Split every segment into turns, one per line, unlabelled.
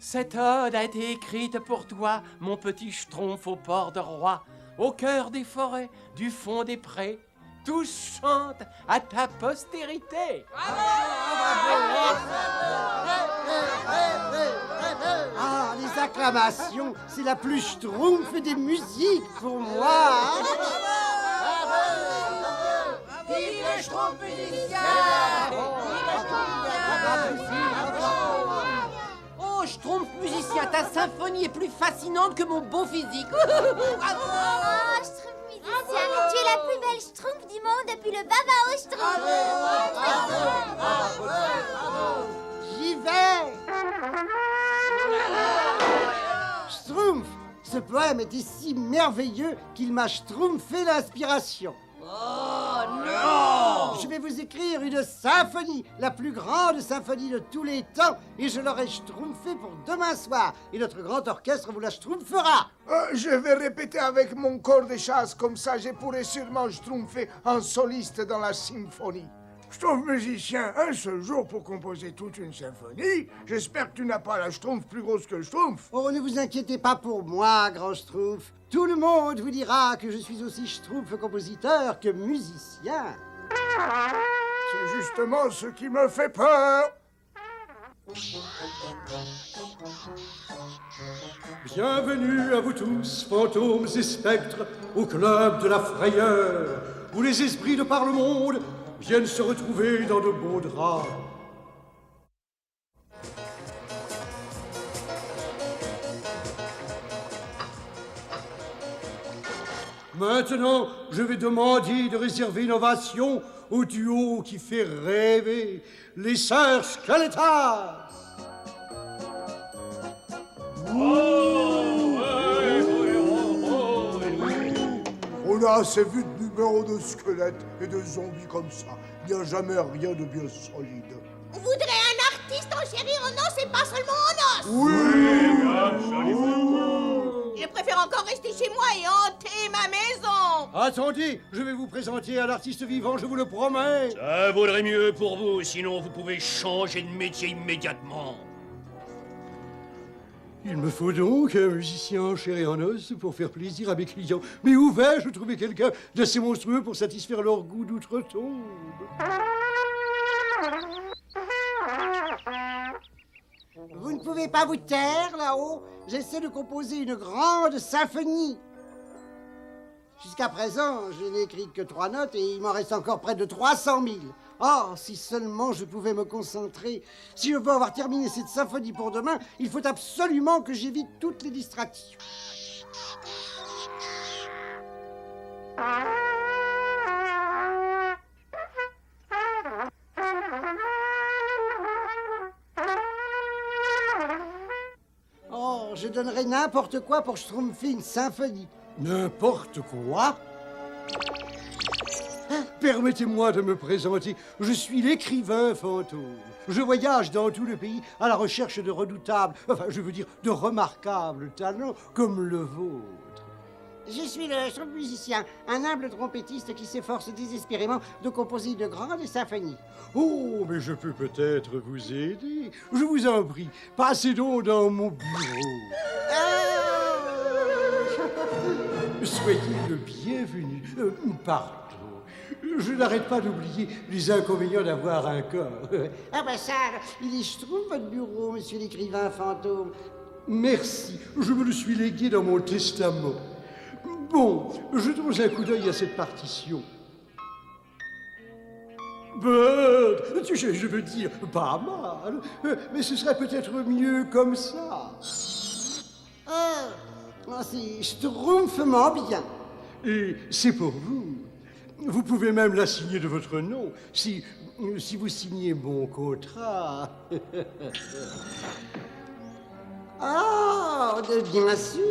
Cette ode a été écrite pour toi, mon petit schtroumpf au port de roi, au cœur des forêts, du fond des prés. Tous chantent à ta postérité.
Ah, les acclamations, c'est la plus schtroumpf des musiques pour moi.
Vive le schtroumpf musicien!
Oh, Schtroumpf musicien, ta symphonie est plus fascinante que mon beau physique.
Oh, Schtroumpf musicien, tu es la plus belle Schtroumpf du monde depuis le Babao Schtroumpf.
J'y vais. Schtroumpf, ce poème était si merveilleux qu'il m'a schtroumpfé l'inspiration.
Oh non!
Je vais vous écrire une symphonie, la plus grande symphonie de tous les temps, et je l'aurai schtroumpfée pour demain soir. Et notre grand orchestre vous la schtroumpfera.
Je vais répéter avec mon corps de chasse, comme ça je pourrai sûrement schtroumpfer un soliste dans la symphonie. Schtroumpf musicien, un seul jour pour composer toute une symphonie. J'espère que tu n'as pas la schtroumpf plus grosse que le schtroumpf.
Oh, ne vous inquiétez pas pour moi, grand schtroumpf. Tout le monde vous dira que je suis aussi schtroumpf compositeur que musicien.
C'est justement ce qui me fait peur.
Bienvenue à vous tous, fantômes et spectres, au club de la frayeur, où les esprits de par le monde viennent se retrouver dans de beaux draps. Maintenant, je vais demander de réserver une ovation au duo qui fait rêver, les sœurs Skeletas.
On a assez vu de numéros de squelettes et de zombies comme ça. Il n'y a jamais rien de bien solide.
On voudrait un artiste en chair et en os et pas seulement en os.
Oui.
Je préfère encore rester chez moi et hanter ma maison.
Attendez, je vais vous présenter un artiste vivant, je vous le promets.
Ça vaudrait mieux pour vous, sinon vous pouvez changer de métier immédiatement.
Il me faut donc un musicien en chair et en os pour faire plaisir à mes clients. Mais où vais-je trouver quelqu'un d'assez monstrueux pour satisfaire leur goût d'outre-tombe?
Vous ne pouvez pas vous taire là-haut. J'essaie de composer une grande symphonie. Jusqu'à présent, je n'ai écrit que 3 notes et il m'en reste encore près de 300 000. Oh, si seulement je pouvais me concentrer. Si je veux avoir terminé cette symphonie pour demain, il faut absolument que j'évite toutes les distractions. Oh, je donnerais n'importe quoi pour schtroumpfer une symphonie.
N'importe quoi? Permettez-moi de me présenter. Je suis l'écrivain fantôme. Je voyage dans tout le pays à la recherche de redoutables, enfin, je veux dire, de remarquables talents comme le vôtre.
Je suis le schtroumpf musicien, un humble trompettiste qui s'efforce désespérément de composer de grandes symphonies.
Oh, mais je peux peut-être vous aider. Je vous en prie, passez donc dans mon bureau. Soyez le bienvenu. Pardon. Je n'arrête pas d'oublier les inconvénients d'avoir un corps.
Ah bah ça, il est schtroumpf votre bureau, monsieur l'écrivain fantôme.
Merci, je me le suis légué dans mon testament. Bon, jetons un coup d'œil à cette partition. Bird, tu sais, je veux dire, pas mal, mais ce serait peut-être mieux comme ça.
C'est schtroumpfement bien.
Et c'est pour vous. Vous pouvez même la signer de votre nom, si vous signez mon contrat.
Oh, bien sûr.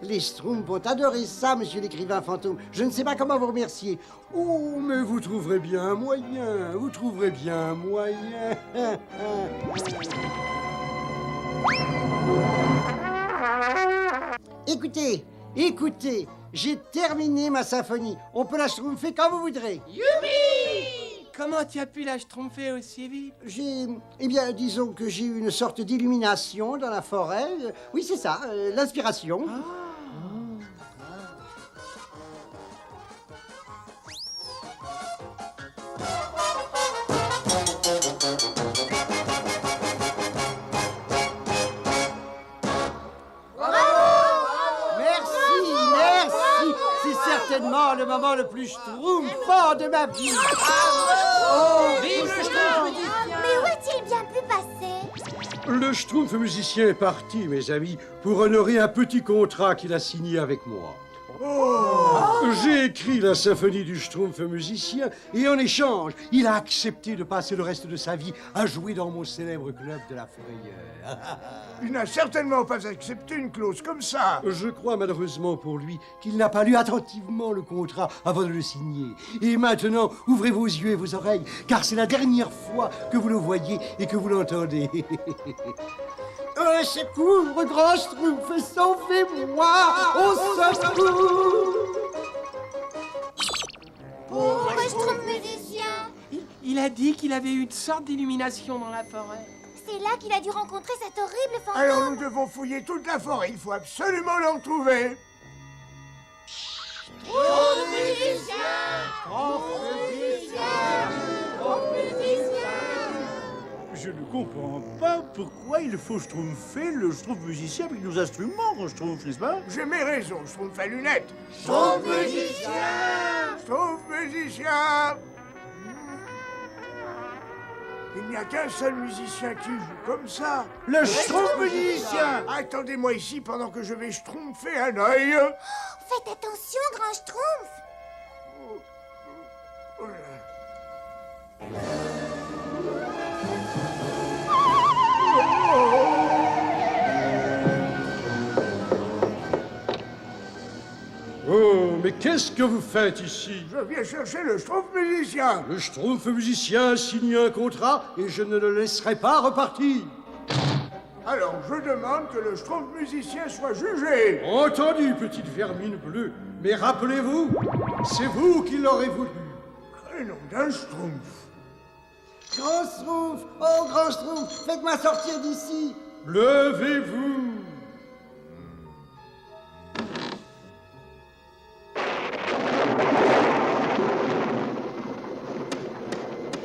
Les schtroumpfs ont adoré ça, monsieur l'écrivain fantôme. Je ne sais pas comment vous remercier.
Oh, mais vous trouverez bien un moyen, vous trouverez bien un moyen.
Écoutez, j'ai terminé ma symphonie. On peut la schtroumpfer quand vous voudrez.
Youpi!
comment tu as pu la schtroumpfer aussi vite?
Eh bien, disons que j'ai eu une sorte d'illumination dans la forêt. Oui, c'est ça, l'inspiration. Merci. C'est certainement le moment le plus schtroumpfant de ma vie.
Vive le Schtroumpf musicien!
Mais où est-il bien pu passer?
Le Schtroumpf musicien est parti, mes amis, pour honorer un petit contrat qu'il a signé avec moi. J'ai écrit la symphonie du Schtroumpf musicien et en échange, il a accepté de passer le reste de sa vie à jouer dans mon célèbre club de la Frayeur.
Il n'a certainement pas accepté une clause comme ça.
Je crois malheureusement pour lui qu'il n'a pas lu attentivement le contrat avant de le signer. Et maintenant, ouvrez vos yeux et vos oreilles, car c'est la dernière fois que vous le voyez et que vous l'entendez.
Au secours, grand Schtroumpf, sauvez-moi! Au secours!
Pauvre Schtroumpf musicien!
Il a dit qu'il avait eu une sorte d'illumination dans la forêt.
C'est là qu'il a dû rencontrer cet horrible fantôme.
Alors nous devons fouiller toute la forêt. Il faut absolument le retrouver.
Je ne comprends pas pourquoi il faut schtroumpfer le Schtroumpf musicien avec nos instruments qu'on schtroumpfe, n'est-ce pas?
J'ai mes raisons. Je trouve à lunettes.
Schtroumpf musicien!
Schtroumpf musicien. Il n'y a qu'un seul musicien qui joue comme ça.
Le Schtroumpf musicien!
Attendez-moi ici pendant que je vais schtroumpfer un œil.
Faites attention, grand Schtroumpf!
Oh là là.
Oh, mais qu'est-ce que vous faites ici?
Je viens chercher le Schtroumpf musicien.
Le Schtroumpf musicien a signé un contrat et je ne le laisserai pas repartir.
Alors je demande que le Schtroumpf musicien soit jugé.
Entendu, petite vermine bleue. Mais rappelez-vous, c'est vous qui l'aurez voulu.
Nom d'un Schtroumpf.
Grand Schtroumpf! Oh, grand Schtroumpf, faites-moi sortir d'ici!
Levez-vous.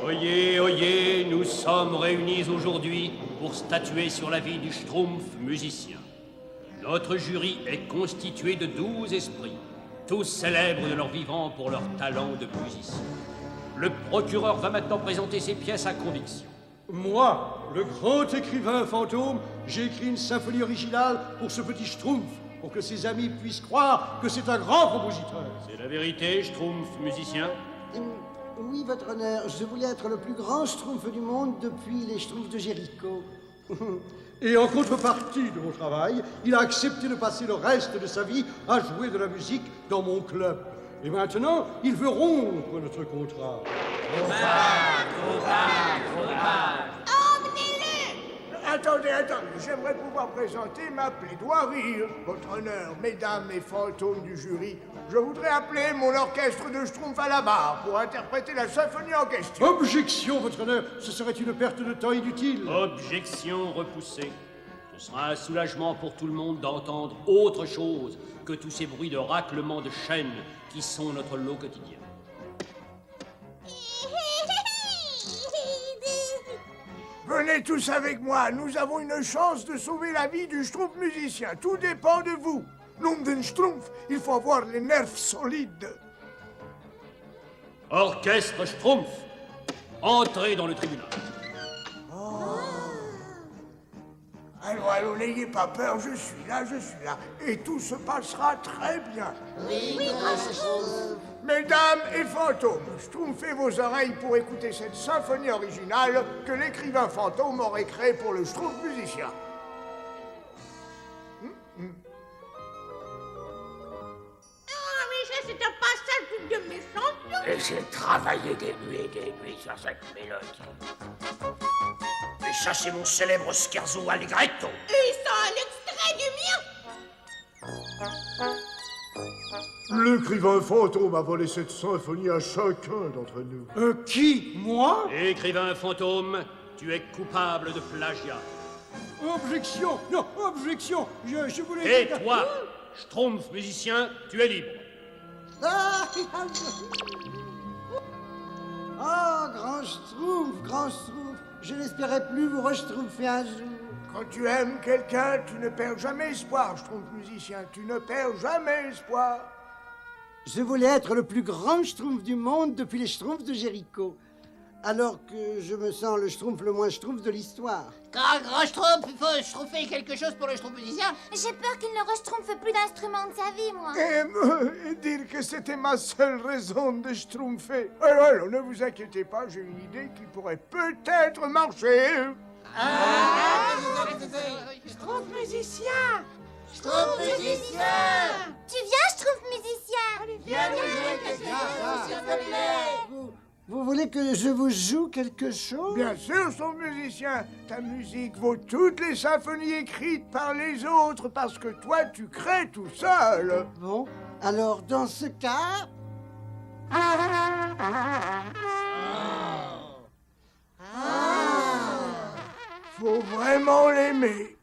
Oyez, oyez, nous sommes réunis aujourd'hui pour statuer sur la vie du Schtroumpf musicien. Notre jury est constitué de 12 esprits, tous célèbres de leur vivant pour leur talent de musicien. Le procureur va maintenant présenter ses pièces à conviction.
Moi, le grand écrivain fantôme, j'ai écrit une symphonie originale pour ce petit Schtroumpf, pour que ses amis puissent croire que c'est un grand compositeur.
C'est la vérité, Schtroumpf musicien?
Oui, votre honneur, je voulais être le plus grand Schtroumpf du monde depuis les Schtroumpfs de Jéricho.
Et en contrepartie de mon travail, il a accepté de passer le reste de sa vie à jouer de la musique dans mon club. Et maintenant, il veut rompre notre contrat.
Attendez, j'aimerais pouvoir présenter ma plaidoirie. Votre honneur, mesdames et fantômes du jury, je voudrais appeler mon orchestre de Schtroumpf à la barre pour interpréter la symphonie en question.
Objection, votre honneur, ce serait une perte de temps inutile.
Objection repoussée. Ce sera un soulagement pour tout le monde d'entendre autre chose que tous ces bruits de raclement de chaînes qui sont notre lot quotidien.
Venez tous avec moi, nous avons une chance de sauver la vie du Schtroumpf musicien. Tout dépend de vous. Nom d'un Schtroumpf, il faut avoir les nerfs solides.
Orchestre Schtroumpf, entrez dans le tribunal.
Allons, n'ayez pas peur, je suis là, et tout se passera très bien.
Oui, grand Schtroumpf.
Mesdames et fantômes, schtroumpfez vos oreilles pour écouter cette symphonie originale que l'écrivain fantôme aurait créée pour le Schtroumpf musicien.
Ah, mais ça, c'est un passage de mes chansons.
Et j'ai travaillé des nuits sur cette mélodie. Et ça, c'est mon célèbre scherzo allegretto.
Et ça, un extrait du mien.
L'écrivain fantôme a volé cette symphonie à chacun d'entre nous.
Qui? Moi?
Écrivain fantôme, tu es coupable de plagiat.
Objection! Non, objection! Je voulais...
Et toi, Schtroumpf musicien, tu es libre.
Ah, grand Schtroumpf, je n'espérais plus vous reschtroumpfer un jour.
Quand tu aimes quelqu'un, tu ne perds jamais espoir, Schtroumpf musicien. Tu ne perds jamais espoir.
Je voulais être le plus grand Schtroumpf du monde depuis les Schtroumpfs de Jéricho. Alors que je me sens le Schtroumpf le moins Schtroumpf de l'histoire.
Grand Schtroumpf, il faut schtroumpfer quelque chose pour le Schtroumpf musicien.
J'ai peur qu'il ne reschtroumpfe plus d'instruments de sa vie, moi.
Et dire que c'était ma seule raison de schtroumpfer. Alors, ne vous inquiétez pas, j'ai une idée qui pourrait peut-être marcher.
Schtroumpf musicien.
Schtroumpf musicien. Tu viens, Schtroumpf musicien?
Viens nous jouer quelque chose, s'il te plaît.
Vous voulez que je vous joue quelque chose?
Bien sûr, son musicien. Ta musique vaut toutes les symphonies écrites par les autres parce que toi, tu crées tout seul.
Bon, alors dans ce cas...
Faut vraiment l'aimer.